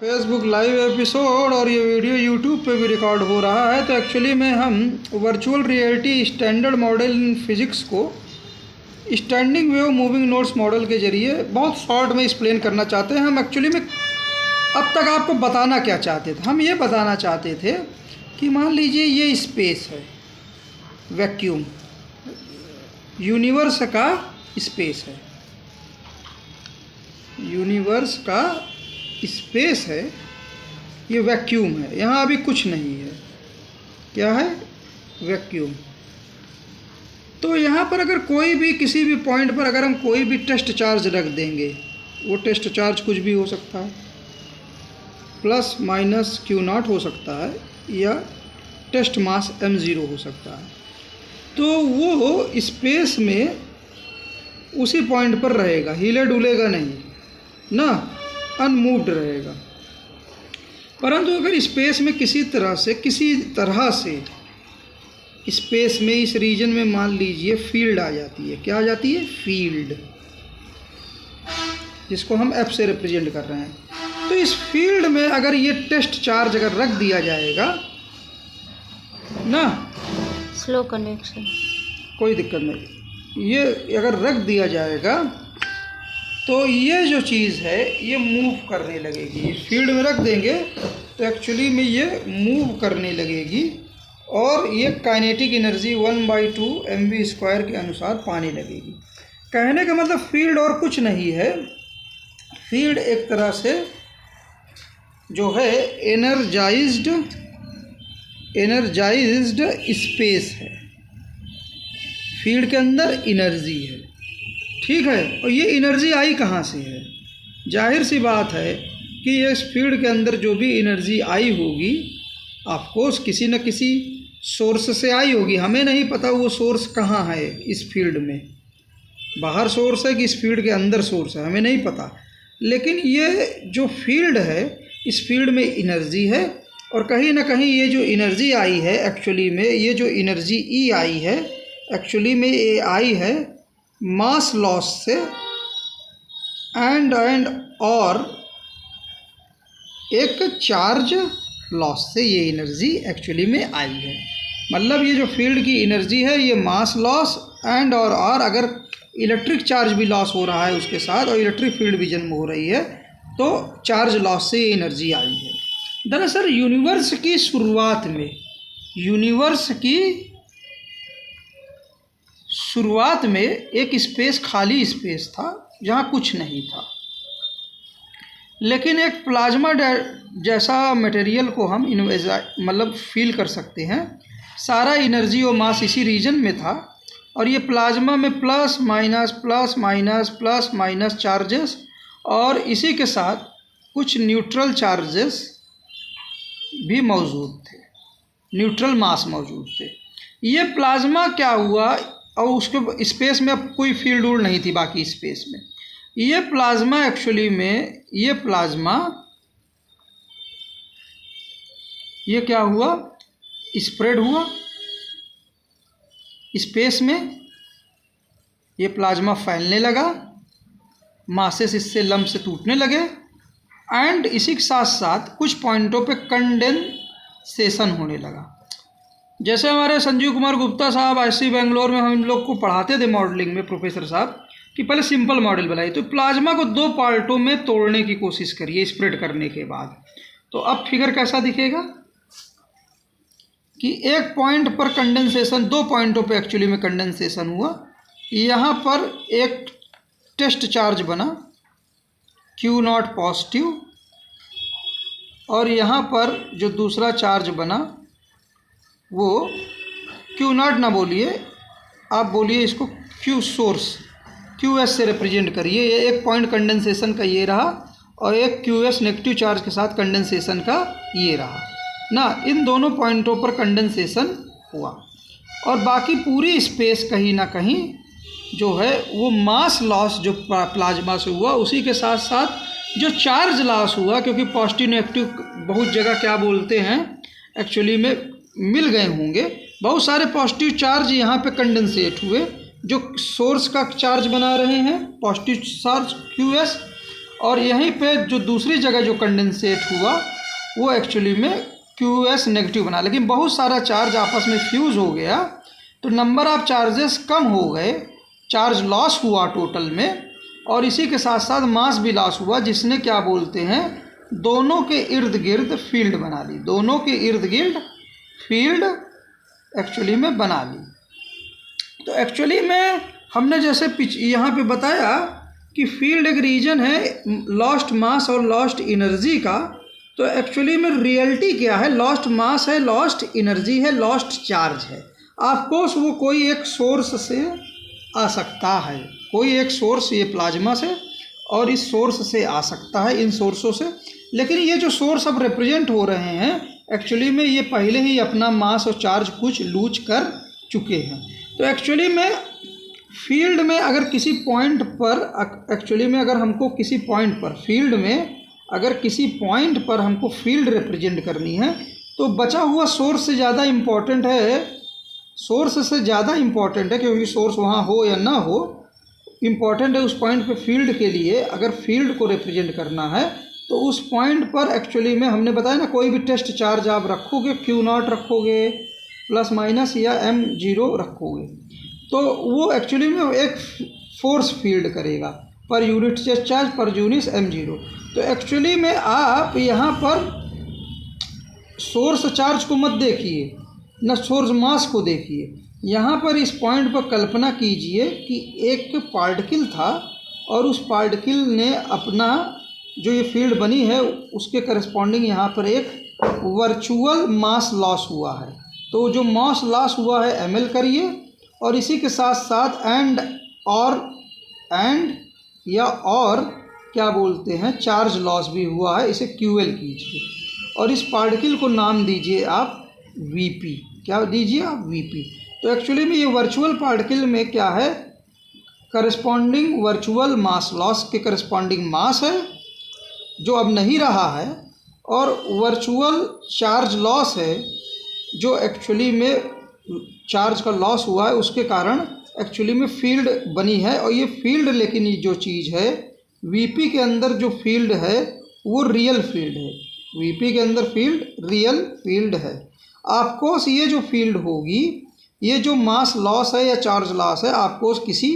Facebook live episode और ये video YouTube पे भी रिकॉर्ड हो रहा है। तो एक्चुअली में हम virtual reality standard model in physics को standing wave moving notes model के ज़रिए बहुत शॉर्ट में एक्सप्लेन करना चाहते हैं। हम एक्चुअली में अब तक आपको बताना क्या चाहते थे, हम ये बताना चाहते थे कि मान लीजिए ये स्पेस है, वैक्यूम, यूनिवर्स का स्पेस है, यूनिवर्स का स्पेस है, ये वैक्यूम है, यहाँ अभी कुछ नहीं है। क्या है? वैक्यूम। तो यहाँ पर अगर कोई भी किसी भी पॉइंट पर अगर हम कोई भी टेस्ट चार्ज रख देंगे, वो टेस्ट चार्ज कुछ भी हो सकता है, प्लस माइनस Q0 हो सकता है या टेस्ट मास m0 हो सकता है। तो वो स्पेस में उसी पॉइंट पर रहेगा, हिले डुलेगा नहीं ना, अनमूव्ड रहेगा। परंतु अगर स्पेस में किसी तरह से स्पेस में इस रीजन में मान लीजिए फील्ड आ जाती है। क्या आ जाती है? फील्ड, जिसको हम F से रिप्रेजेंट कर रहे हैं। तो इस फील्ड में अगर ये टेस्ट चार्ज अगर रख दिया जाएगा ना, स्लो कनेक्शन, कोई दिक्कत नहीं, ये अगर रख दिया जाएगा तो ये जो चीज़ है ये मूव करने लगेगी। फील्ड में रख देंगे तो एक्चुअली में ये मूव करने लगेगी और ये काइनेटिक एनर्जी 1/2 mv² के अनुसार पाने लगेगी। कहने का मतलब फील्ड और कुछ नहीं है, फील्ड एक तरह से जो है एनर्जाइज्ड स्पेस है, फील्ड के अंदर एनर्जी है, ठीक है। और ये एनर्जी आई कहाँ से है? जाहिर सी बात है कि ये इस फील्ड के अंदर जो भी एनर्जी आई होगी, ऑफकोर्स किसी न किसी सोर्स से आई होगी। हमें नहीं पता वो सोर्स कहाँ है इस फील्ड में, बाहर सोर्स है कि इस फील्ड के अंदर सोर्स है, हमें नहीं पता। लेकिन ये जो फील्ड है, इस फील्ड में एनर्जी है और कहीं ना कहीं ये जो एनर्जी आई है एक्चुअली में, ये जो एनर्जी ई आई है एक्चुअली में, ये आई है मास लॉस से एंड और एक चार्ज लॉस से ये एनर्जी एक्चुअली में आई है। मतलब ये जो फील्ड की एनर्जी है ये मास लॉस एंड और अगर इलेक्ट्रिक चार्ज भी लॉस हो रहा है उसके साथ और इलेक्ट्रिक फील्ड भी जन्म हो रही है तो चार्ज लॉस से ये एनर्जी आई है। दरअसल यूनिवर्स की शुरुआत में एक स्पेस, खाली स्पेस था जहाँ कुछ नहीं था। लेकिन एक प्लाज्मा जैसा मटेरियल को हम मतलब फील कर सकते हैं। सारा एनर्जी और मास इसी रीजन में था और ये प्लाज्मा में प्लस माइनस चार्जेस और इसी के साथ कुछ न्यूट्रल चार्जेस भी मौजूद थे, न्यूट्रल मास मौजूद थे। ये प्लाज्मा क्या हुआ, और उसके स्पेस में अब कोई फील्ड उड़ नहीं थी बाकी स्पेस में। ये प्लाज्मा एक्चुअली में ये क्या हुआ, स्प्रेड हुआ स्पेस में, ये प्लाज्मा फैलने लगा, मासेस इससे लम्ब से टूटने लगे एंड इसी के साथ साथ कुछ पॉइंटों पे कंडेंसेशन होने लगा। जैसे हमारे संजीव कुमार गुप्ता साहब IISc बेंगलोर में हम लोग को पढ़ाते थे मॉडलिंग में, प्रोफेसर साहब, कि पहले सिंपल मॉडल बनाइए, तो प्लाज्मा को 2 पार्टों में तोड़ने की कोशिश करिए स्प्रेड करने के बाद। तो अब फिगर कैसा दिखेगा कि एक पॉइंट पर कंडेंसेशन, 2 पॉइंटों पे एक्चुअली में कंडेंसेशन हुआ। यहाँ पर एक टेस्ट चार्ज बना Q0 पॉजिटिव और यहाँ पर जो दूसरा चार्ज बना वो Q0 ना बोलिए, आप बोलिए इसको Q सोर्स, QS से रिप्रेजेंट करिए। ये एक पॉइंट कंडेंसेशन का ये रहा और एक QS नेगेटिव चार्ज के साथ कंडेंसेशन का ये रहा ना। इन दोनों पॉइंटों पर कंडेंसेशन हुआ और बाकी पूरी स्पेस कहीं ना कहीं जो है वो मास लॉस जो प्लाज्मा से हुआ, उसी के साथ साथ जो चार्ज लॉस हुआ, क्योंकि पॉजिटिव नेगेटिव बहुत जगह क्या बोलते हैं एक्चुअली में मिल गए होंगे, बहुत सारे पॉजिटिव चार्ज यहाँ पे कंडेंसेट हुए जो सोर्स का चार्ज बना रहे हैं, पॉजिटिव चार्ज QS, और यहीं पे जो दूसरी जगह जो कंडेंसेट हुआ वो एक्चुअली में QS नेगेटिव बना, लेकिन बहुत सारा चार्ज आपस में फ्यूज़ हो गया तो नंबर ऑफ चार्जेस कम हो गए, चार्ज लॉस हुआ टोटल में, और इसी के साथ साथ मास भी लॉस हुआ, जिसने क्या बोलते हैं दोनों के इर्द गिर्द फील्ड बना ली, दोनों के इर्द गिर्द फील्ड एक्चुअली में बना ली। तो एक्चुअली में हमने जैसे यहाँ पे बताया कि फील्ड एक रीजन है लॉस्ट मास और लॉस्ट एनर्जी का, तो एक्चुअली में रियलिटी क्या है, लॉस्ट मास है, लॉस्ट एनर्जी है, लॉस्ट चार्ज है। ऑफकोर्स वो कोई एक सोर्स से आ सकता है, कोई एक सोर्स ये प्लाज्मा से और इस सोर्स से आ सकता है, इन सोर्सों से, लेकिन ये जो सोर्स अब रिप्रेजेंट हो रहे हैं एक्चुअली में ये पहले ही अपना मास और चार्ज कुछ लूज कर चुके हैं। तो एक्चुअली में फील्ड में अगर किसी पॉइंट पर एक्चुअली में अगर हमको किसी पॉइंट पर फील्ड में अगर किसी पॉइंट पर हमको फील्ड रिप्रेजेंट करनी है तो बचा हुआ सोर्स से ज़्यादा इम्पॉर्टेंट है, सोर्स से ज़्यादा इम्पॉर्टेंट है, क्योंकि सोर्स वहाँ हो या ना हो इम्पॉर्टेंट है उस पॉइंट पे फील्ड के लिए। अगर फील्ड को रिप्रेजेंट करना है तो उस पॉइंट पर एक्चुअली में हमने बताया ना, कोई भी टेस्ट चार्ज आप रखोगे Q0 रखोगे प्लस माइनस या M0 रखोगे तो वो एक्चुअली में एक फोर्स फील्ड करेगा per unit charge per unit M0। तो एक्चुअली में आप यहाँ पर सोर्स चार्ज को मत देखिए न सोर्स मास को देखिए, यहाँ पर इस पॉइंट पर कल्पना कीजिए कि एक पार्टिकल था और उस पार्टिकल ने अपना जो ये फील्ड बनी है उसके करस्पॉन्डिंग यहाँ पर एक वर्चुअल मास लॉस हुआ है। तो जो मास लॉस हुआ है ml करिए और इसी के साथ साथ एंड और क्या बोलते हैं चार्ज लॉस भी हुआ है, इसे QL कीजिए और इस पार्टिकल को नाम दीजिए आप VP। क्या दीजिए आप VP। तो एक्चुअली में ये वर्चुअल पार्टिकल में क्या है, करस्पॉन्डिंग वर्चुअल मास लॉस के करस्पॉन्डिंग मास है जो अब नहीं रहा है, और वर्चुअल चार्ज लॉस है जो एक्चुअली में चार्ज का लॉस हुआ है उसके कारण एक्चुअली में फील्ड बनी है। और ये फील्ड लेकिन ये जो चीज़ है VP के अंदर जो फील्ड है वो रियल फील्ड है, VP के अंदर फील्ड रियल फील्ड है। ऑफकोर्स ये जो फील्ड होगी, ये जो मास लॉस है या चार्ज लॉस है ऑफकोर्स किसी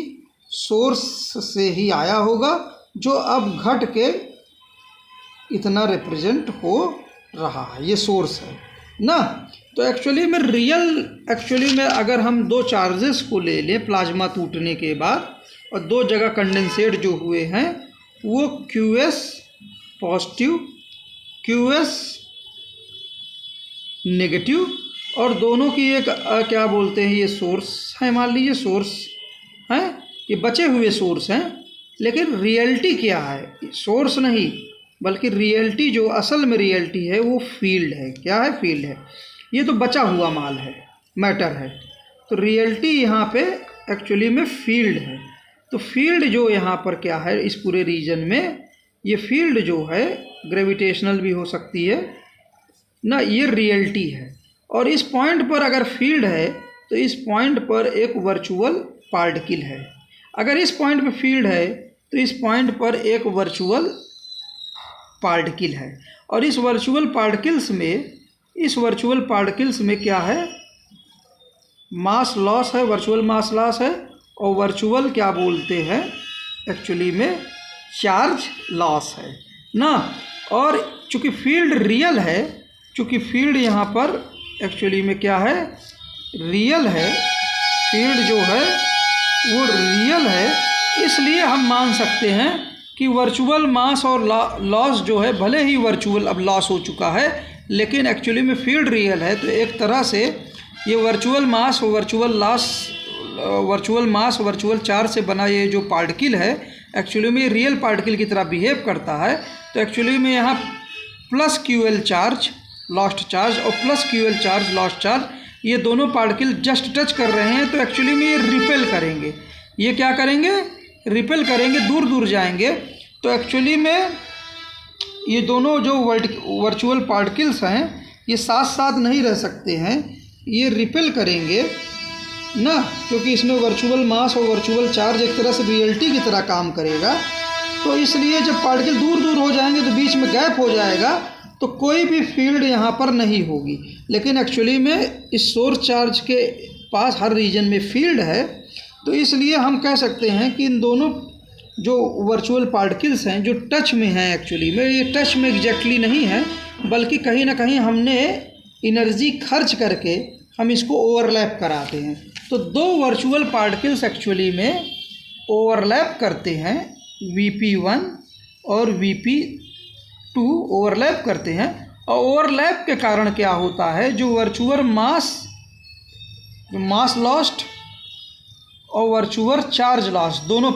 सोर्स से ही आया होगा जो अब घट के इतना रिप्रेजेंट हो रहा है, ये सोर्स है ना। तो एक्चुअली में एक्चुअली में अगर हम दो चार्जेस को ले लें प्लाज्मा टूटने के बाद और दो जगह कंडेंसेट जो हुए हैं वो QS पॉजिटिव QS नेगेटिव, और दोनों की एक क्या बोलते हैं ये सोर्स है, मान लीजिए सोर्स हैं, ये बचे हुए सोर्स हैं, लेकिन रियलिटी क्या है, सोर्स नहीं बल्कि रियलिटी जो असल में रियलिटी है वो फील्ड है। क्या है, फील्ड है, ये तो बचा हुआ माल है, मैटर है। तो रियलिटी यहाँ पे एक्चुअली में फील्ड है। तो फील्ड जो यहाँ पर क्या है इस पूरे रीजन में, ये फील्ड जो है ग्रेविटेशनल भी हो सकती है ना, ये रियलिटी है। और इस पॉइंट पर अगर फील्ड है तो इस पॉइंट पर एक वर्चुअल पार्टिकल है, अगर इस पॉइंट पर फील्ड है तो इस पॉइंट पर एक वर्चुअल पार्टिकल है। और इस वर्चुअल पार्टिकल्स में क्या है, मास लॉस है, वर्चुअल मास लॉस है, और वर्चुअल क्या बोलते हैं एक्चुअली में चार्ज लॉस है ना। और चूँकि फील्ड रियल है, चूँकि फील्ड यहाँ पर एक्चुअली में क्या है, रियल है, फील्ड जो है वो रियल है, इसलिए हम मान सकते हैं कि वर्चुअल मास और लॉस जो है, भले ही वर्चुअल अब लॉस हो चुका है लेकिन एक्चुअली में फील्ड रियल है। तो एक तरह से ये वर्चुअल मास वर्चुअल चार्ज से बना ये जो पार्टिकल है एक्चुअली में रियल पार्टिकल की तरह बिहेव करता है। तो एक्चुअली में यहाँ plus QL charge lost charge और plus QL charge lost charge, ये दोनों पार्टिकल जस्ट टच कर रहे हैं तो एक्चुअली में ये रिपेल करेंगे। ये क्या करेंगे, रिपेल करेंगे, दूर दूर जाएंगे। तो एक्चुअली में ये दोनों जो वर्चुअल पार्टिकल्स हैं ये साथ साथ नहीं रह सकते हैं, ये रिपेल करेंगे ना, क्योंकि इसमें वर्चुअल मास और वर्चुअल चार्ज एक तरह से रियलिटी की तरह काम करेगा। तो इसलिए जब पार्टिकल दूर दूर हो जाएंगे तो बीच में गैप हो जाएगा, तो कोई भी फील्ड यहाँ पर नहीं होगी। लेकिन एक्चुअली में इस सोर्स चार्ज के पास हर रीजन में फील्ड है, तो इसलिए हम कह सकते हैं कि इन दोनों जो वर्चुअल पार्टिकल्स हैं जो टच में हैं, एक्चुअली में ये टच में एग्जैक्टली नहीं है, बल्कि कहीं ना कहीं हमने एनर्जी खर्च करके हम इसको ओवरलैप कराते हैं। तो दो वर्चुअल पार्टिकल्स एक्चुअली में ओवरलैप करते हैं, Vp1 और Vp2 ओवरलैप करते हैं, और ओवरलैप के कारण क्या होता है, जो वर्चुअल मास लॉस्ट और वर्चुअल चार्ज लॉस दोनों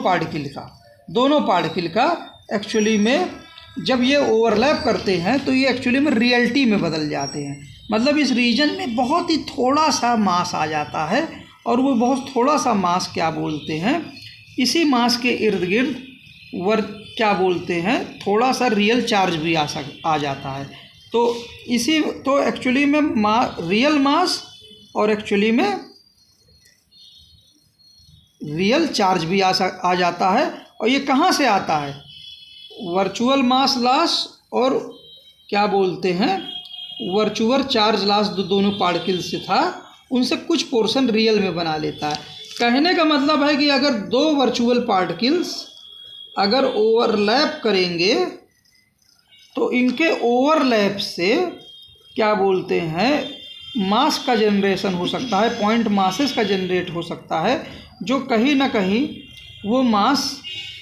पार्टिकल का एक्चुअली में जब ये ओवरलैप करते हैं तो ये एक्चुअली में रियलिटी में बदल जाते हैं। मतलब इस रीजन में बहुत ही थोड़ा सा मास आ जाता है, और वो बहुत थोड़ा सा मास क्या बोलते हैं, इसी मास के इर्द गिर्द क्या बोलते हैं, थोड़ा सा रियल चार्ज भी आ जाता है। तो एक्चुअली में रियल मास और एक्चुअली में रियल चार्ज भी आ जाता है। और ये कहाँ से आता है, वर्चुअल मास लॉस और क्या बोलते हैं वर्चुअल चार्ज लॉस दोनों पार्टिकल से था, उनसे कुछ पोर्शन रियल में बना लेता है। कहने का मतलब है कि अगर दो वर्चुअल पार्टिकल्स अगर ओवरलैप करेंगे तो इनके ओवरलैप से क्या बोलते हैं मास का जनरेशन हो सकता है, पॉइंट मासेस का जनरेट हो सकता है, जो कहीं ना कहीं वो मास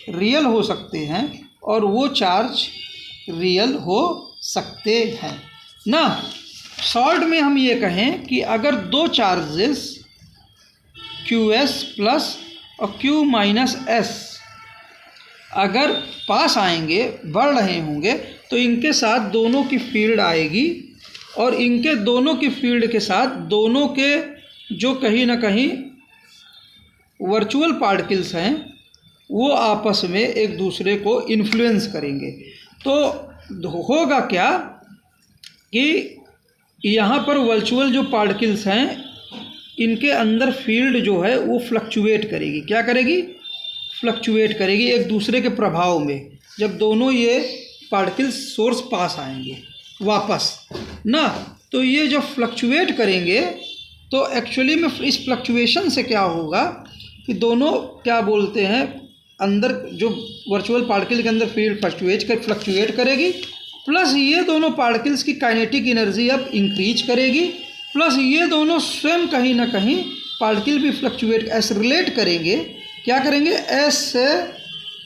रियल हो सकते हैं और वो चार्ज रियल हो सकते हैं ना। शॉर्ट में हम ये कहें कि अगर दो चार्जेस QS प्लस और Q माइनस S अगर पास आएंगे, बढ़ रहे होंगे, तो इनके साथ दोनों की फील्ड आएगी, और इनके दोनों की फील्ड के साथ दोनों के जो कहीं ना कहीं वर्चुअल पार्टिकल्स हैं वो आपस में एक दूसरे को इन्फ्लुएंस करेंगे। तो होगा क्या कि यहाँ पर वर्चुअल जो पार्टिकल्स हैं इनके अंदर फील्ड जो है वो फ्लक्चुएट करेगी। क्या करेगी, फ्लक्चुएट करेगी एक दूसरे के प्रभाव में। जब दोनों ये पार्टिकल्स सोर्स पास आएंगे वापस ना, तो ये जब फ्लक्चुएट करेंगे तो एक्चुअली में इस फ्लक्चुएशन से क्या होगा कि दोनों क्या बोलते हैं अंदर जो वर्चुअल पार्टिकल के अंदर फील्ड फ्लक्चुएट करेगी, प्लस ये दोनों पार्टिकल्स की काइनेटिक एनर्जी अब इंक्रीज करेगी, प्लस ये दोनों स्वयं कहीं ना कहीं पार्टिकल भी फ्लक्चुएट ऐसे रिलेट करेंगे। क्या करेंगे, ऐसे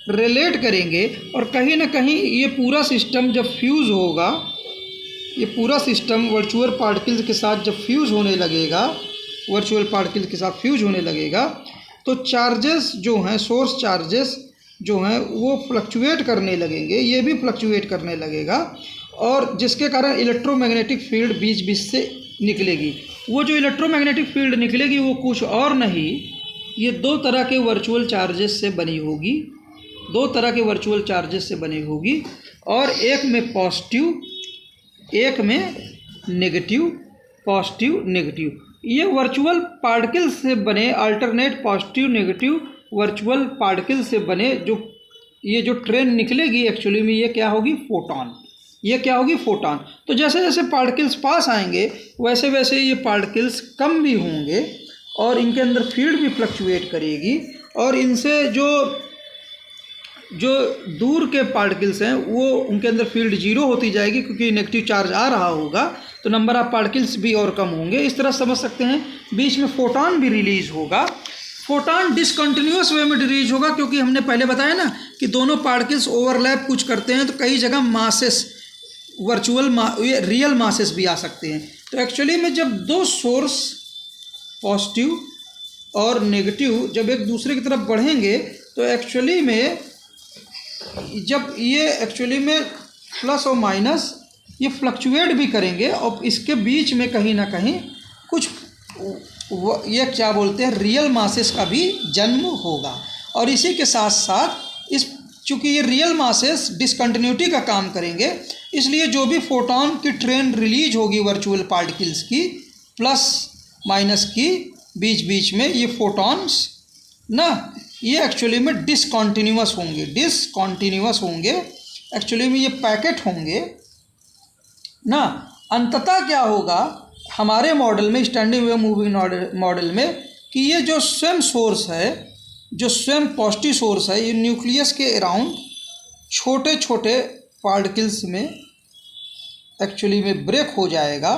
रिलेट करेंगे, और कहीं ना कहीं ये पूरा सिस्टम जब फ्यूज़ होगा, ये पूरा सिस्टम वर्चुअल पार्टिकल्स के साथ जब फ्यूज़ होने लगेगा, वर्चुअल पार्टिकल के साथ फ्यूज होने लगेगा, तो चार्जेस जो हैं, सोर्स चार्जेस जो हैं वो फ्लक्चुएट करने लगेंगे, ये भी फ्लक्चुएट करने लगेगा, और जिसके कारण इलेक्ट्रोमैग्नेटिक फील्ड बीच बीच से निकलेगी। वो जो इलेक्ट्रोमैग्नेटिक फील्ड निकलेगी वो कुछ और नहीं, ये दो तरह के वर्चुअल चार्जेस से बनी होगी, दो तरह के वर्चुअल चार्जेस से बनी होगी, और एक में पॉजिटिव, एक में नेगेटिव, पॉजिटिव नेगेटिव। ये वर्चुअल पार्टिकल से बने alternate positive negative virtual particle से बने ये जो ट्रेन निकलेगी एक्चुअली में ये क्या होगी, फोटॉन। ये क्या होगी, फोटॉन। तो जैसे जैसे पार्टिकल्स पास आएंगे वैसे वैसे ये पार्टिकल्स कम भी होंगे और इनके अंदर फील्ड भी फ्लक्चुएट करेगी, और इनसे जो दूर के पार्टिकल्स हैं वो उनके अंदर फील्ड जीरो होती जाएगी, क्योंकि नेगेटिव चार्ज आ रहा होगा तो नंबर ऑफ पार्टिकल्स भी और कम होंगे। इस तरह समझ सकते हैं। बीच में फोटॉन भी रिलीज होगा। फोटॉन डिसकंटिन्यूअस वे में रिलीज होगा, क्योंकि हमने पहले बताया ना कि दोनों पार्टिकल्स ओवरलैप कुछ करते हैं, तो कई जगह मासेस ये रियल मासेस भी आ सकते हैं। तो एक्चुअली में जब दो सोर्स पॉजिटिव और नेगेटिव जब एक दूसरे की तरफ बढ़ेंगे तो एक्चुअली में जब ये एक्चुअली में प्लस और माइनस ये फ्लक्चुएट भी करेंगे, और इसके बीच में कहीं ना कहीं कुछ ये क्या बोलते हैं रियल मासेस का भी जन्म होगा। और इसी के साथ साथ चूँकि ये रियल मासेस डिसकंटिन्यूटी का काम करेंगे, इसलिए जो भी फोटॉन की ट्रेन रिलीज होगी वर्चुअल पार्टिकल्स की प्लस माइनस की बीच बीच में, ये फोटॉन्स ना ये एक्चुअली में डिसकॉन्टिन्यूअस होंगे एक्चुअली में, ये पैकेट होंगे ना। अंततः क्या होगा हमारे मॉडल में, स्टैंडिंग वेव मूविंग मॉडल में, कि ये जो स्वयं सोर्स है, जो स्वयं पॉजिटिव सोर्स है, ये न्यूक्लियस के अराउंड छोटे छोटे पार्टिकल्स में एक्चुअली में ब्रेक हो जाएगा,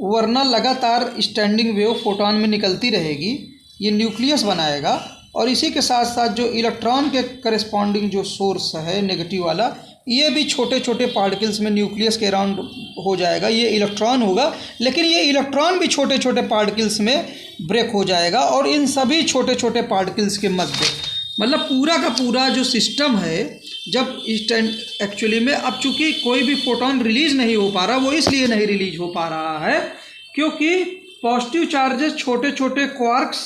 वरना लगातार स्टैंडिंग वेव फोटॉन में निकलती रहेगी, ये न्यूक्लियस बनाएगा। और इसी के साथ साथ जो इलेक्ट्रॉन के करस्पॉन्डिंग जो सोर्स है नेगेटिव वाला, ये भी छोटे छोटे पार्टिकल्स में न्यूक्लियस के अराउंड हो जाएगा, ये इलेक्ट्रॉन होगा। लेकिन ये इलेक्ट्रॉन भी छोटे छोटे पार्टिकल्स में ब्रेक हो जाएगा, और इन सभी छोटे छोटे पार्टिकल्स के मध्य, मतलब पूरा का पूरा जो सिस्टम है, जब एक्चुअली में अब चूँकि कोई भी फोटोन रिलीज नहीं हो पा रहा, वो इसलिए नहीं रिलीज हो पा रहा है क्योंकि पॉजिटिव चार्जेस छोटे छोटे क्वार्क्स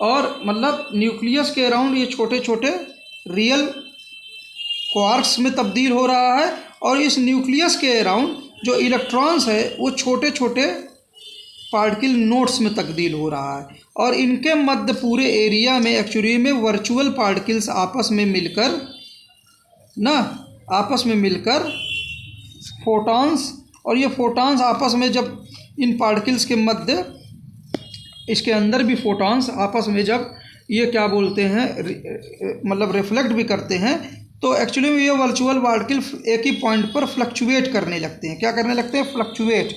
और मतलब न्यूक्लियस के अराउंड ये छोटे छोटे रियल क्वार्क्स में तब्दील हो रहा है, और इस न्यूक्लियस के अराउंड जो इलेक्ट्रॉन्स है वो छोटे छोटे पार्टिकल नोड्स में तब्दील हो रहा है। और इनके मध्य पूरे एरिया में एक्चुअली में वर्चुअल पार्टिकल्स आपस में मिलकर फोटॉन्स, और ये फोटॉन्स आपस में जब इन पार्टिकल्स के मध्य, इसके अंदर भी फोटॉन्स आपस में जब ये क्या बोलते हैं मतलब रिफ्लेक्ट भी करते हैं, तो एक्चुअली में ये वर्चुअल पार्टिकल एक ही पॉइंट पर फ्लक्चुएट करने लगते हैं। क्या करने लगते हैं? फ्लक्चुएट।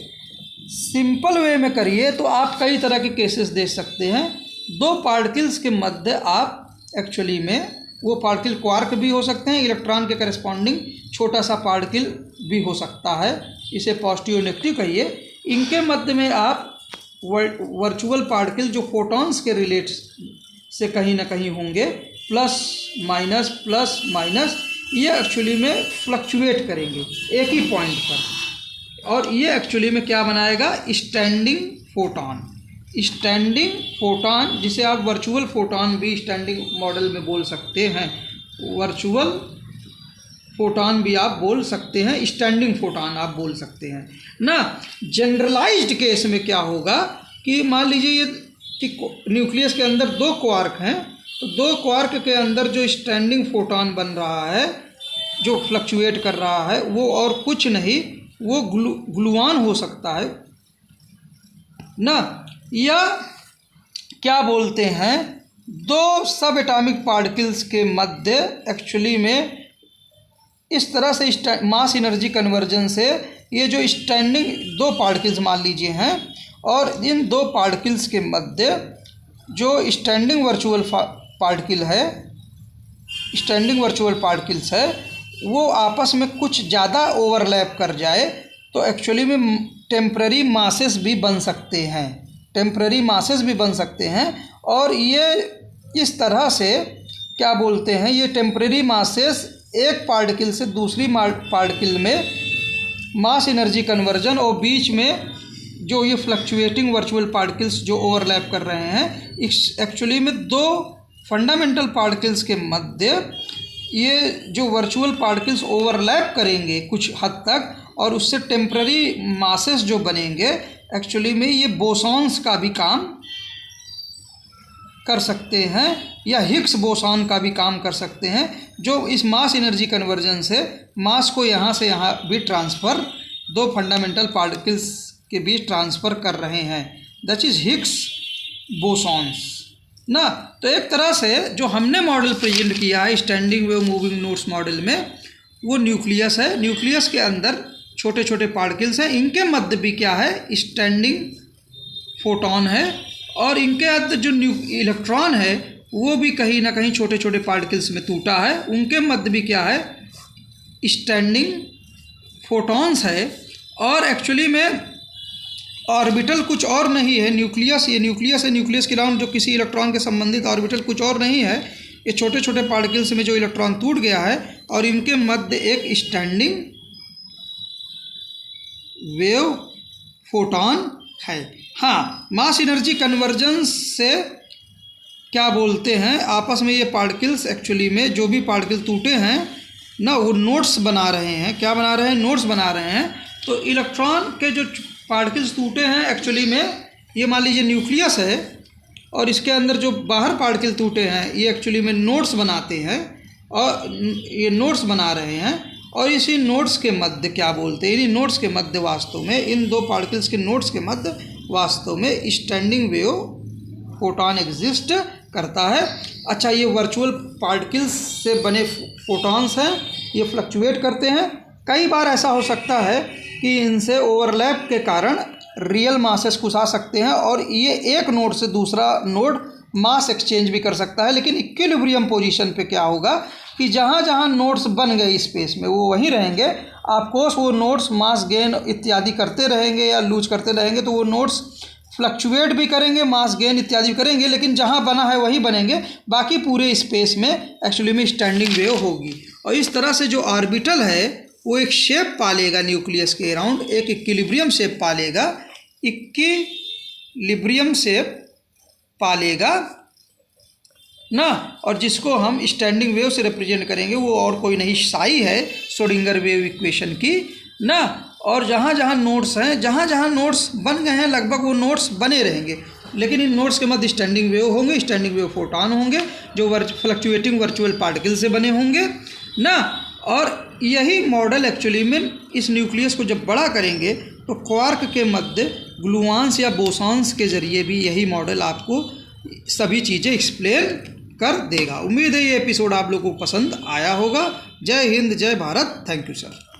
सिंपल वे में करिए तो आप कई तरह के केसेस देख सकते हैं। दो पार्टिकल्स के मध्य आप एक्चुअली में, वो पार्टिकल क्वार्क भी हो सकते हैं, इलेक्ट्रॉन के करस्पॉन्डिंग छोटा सा पार्टिकल भी हो सकता है, इसे पॉजिटिव और नेगेटिव कहिए। इनके मध्य में आप वर्चुअल पार्टिकल जो फोटॉन्स के रिलेट से कहीं ना कहीं होंगे, प्लस माइनस, ये एक्चुअली में फ्लक्चुएट करेंगे एक ही पॉइंट पर, और ये एक्चुअली में क्या बनाएगा? स्टैंडिंग फोटॉन, जिसे आप वर्चुअल फोटॉन भी स्टैंडिंग मॉडल में बोल सकते हैं, वर्चुअल फोटॉन भी आप बोल सकते हैं, स्टैंडिंग फोटॉन आप बोल सकते हैं ना। जनरलाइज्ड केस में क्या होगा कि मान लीजिए ये कि न्यूक्लियस के अंदर दो क्वार्क हैं, तो दो क्वार्क के अंदर जो स्टैंडिंग फोटॉन बन रहा है, जो फ्लक्चुएट कर रहा है, वो और कुछ नहीं, वो ग्लूऑन हो सकता है ना, या क्या बोलते हैं, दो सब एटॉमिक पार्टिकल्स के मध्य एक्चुअली में इस तरह से मास एनर्जी कन्वर्जन से ये जो स्टैंडिंग दो पार्टिकल्स मान लीजिए हैं, और इन दो पार्टिकल्स के मध्य जो स्टैंडिंग वर्चुअल पार्टिकल्स है वो आपस में कुछ ज़्यादा ओवरलैप कर जाए तो एक्चुअली में टेम्पररी मासेस भी बन सकते हैं। और ये इस तरह से क्या बोलते हैं, ये टेम्पररी मासेस एक पार्टिकल से दूसरी पार्टिकल में मास एनर्जी कन्वर्जन, और बीच में जो ये फ्लक्चुएटिंग वर्चुअल पार्टिकल्स जो ओवरलैप कर रहे हैं, एक्चुअली में दो फंडामेंटल पार्टिकल्स के मध्य ये जो वर्चुअल पार्टिकल्स ओवरलैप करेंगे कुछ हद तक, और उससे टेम्पररी मासेस जो बनेंगे, एक्चुअली में ये बोसॉन्स का भी काम कर सकते हैं, या हिग्स बोसॉन का भी काम कर सकते हैं, जो इस मास एनर्जी कन्वर्जन से मास को यहाँ से यहाँ भी ट्रांसफ़र, दो फंडामेंटल पार्टिकल्स के बीच ट्रांसफ़र कर रहे हैं, दैट इज़ हिग्स बोसॉन्स ना। तो एक तरह से जो हमने मॉडल प्रेजेंट किया है standing wave moving nodes model में, वो न्यूक्लियस है, न्यूक्लियस के अंदर छोटे छोटे पार्टिकल्स हैं, इनके मध्य भी क्या है? स्टैंडिंग फोटॉन है, और इनके अंदर जो इलेक्ट्रॉन है वो भी कहीं ना कहीं छोटे छोटे पार्टिकल्स में टूटा है, उनके मध्य भी क्या है? स्टैंडिंग फोटॉन्स है। और एक्चुअली में ऑर्बिटल कुछ और नहीं है, न्यूक्लियस, ये न्यूक्लियस है, न्यूक्लियस के अराउंड जो किसी इलेक्ट्रॉन के संबंधित ऑर्बिटल कुछ और नहीं है, ये छोटे छोटे पार्टिकल्स में जो इलेक्ट्रॉन टूट गया है, और इनके मध्य एक स्टैंडिंग वेव फोटॉन है। हाँ, मास एनर्जी कन्वर्जेंस से क्या बोलते हैं, आपस में ये पार्टिकल्स एक्चुअली में जो भी पार्टिकल टूटे हैं ना, वो नोड्स बना रहे हैं। क्या बना रहे हैं? नोड्स बना रहे हैं। तो इलेक्ट्रॉन के जो पार्टिकल्स टूटे हैं एक्चुअली में, ये मान लीजिए न्यूक्लियस है, और इसके अंदर जो बाहर पार्टिकल टूटे हैं ये एक्चुअली में नोड्स बनाते हैं और ये नोड्स बना रहे हैं। और इसी नोड्स के मध्य क्या बोलते हैं, इन्हीं नोड्स के मध्य वास्तव में इन दो पार्टिकल्स के नोड्स के मध्य वास्तव में स्टैंडिंग वेव फोटॉन एग्जिस्ट करता है। अच्छा, ये वर्चुअल पार्टिकल्स से बने फोटॉन्स हैं, ये फ्लक्चुएट करते हैं। कई बार ऐसा हो सकता है कि इनसे ओवरलैप के कारण रियल मासेस कुछ आ सकते हैं और ये एक नोड से दूसरा नोड मास एक्सचेंज भी कर सकता है। लेकिन इक्विलिब्रियम पोजीशन पे क्या होगा कि जहाँ जहाँ नोड्स बन गए स्पेस में वो वहीं रहेंगे। ऑफकोर्स वो नोड्स मास गेन इत्यादि करते रहेंगे या लूज करते रहेंगे, तो वो नोड्स फ्लक्चुएट भी करेंगे, मास गेन इत्यादि करेंगे, लेकिन जहाँ बना है वहीं बनेंगे। बाकी पूरे स्पेस में एक्चुअली में स्टैंडिंग वेव होगी। और इस तरह से जो ऑर्बिटल है वो एक शेप पालेगा न्यूक्लियस के अराउंड, एक इक्विलिब्रियम शेप पालेगा, इक्विलिब्रियम शेप पालेगा ना। और जिसको हम स्टैंडिंग वेव से रिप्रेजेंट करेंगे वो और कोई नहीं साई है श्रोडिंगर वेव इक्वेशन की ना। और जहाँ जहाँ नोड्स हैं, जहाँ जहाँ नोड्स बन गए हैं लगभग वो नोड्स बने रहेंगे, लेकिन इन नोड्स के मध्य स्टैंडिंग वेव होंगे, स्टैंडिंग वेव फोटॉन होंगे जो फ्लक्चुएटिंग वर्चुअल पार्टिकल से बने होंगे ना। और यही मॉडल एक्चुअली में इस न्यूक्लियस को जब बड़ा करेंगे तो क्वार्क के मध्य ग्लूऑन्स या बोसॉन्स के ज़रिए भी यही मॉडल आपको सभी चीज़ें एक्सप्लेन कर देगा। उम्मीद है ये एपिसोड आप लोगों को पसंद आया होगा। जय हिंद, जय भारत, थैंक यू सर।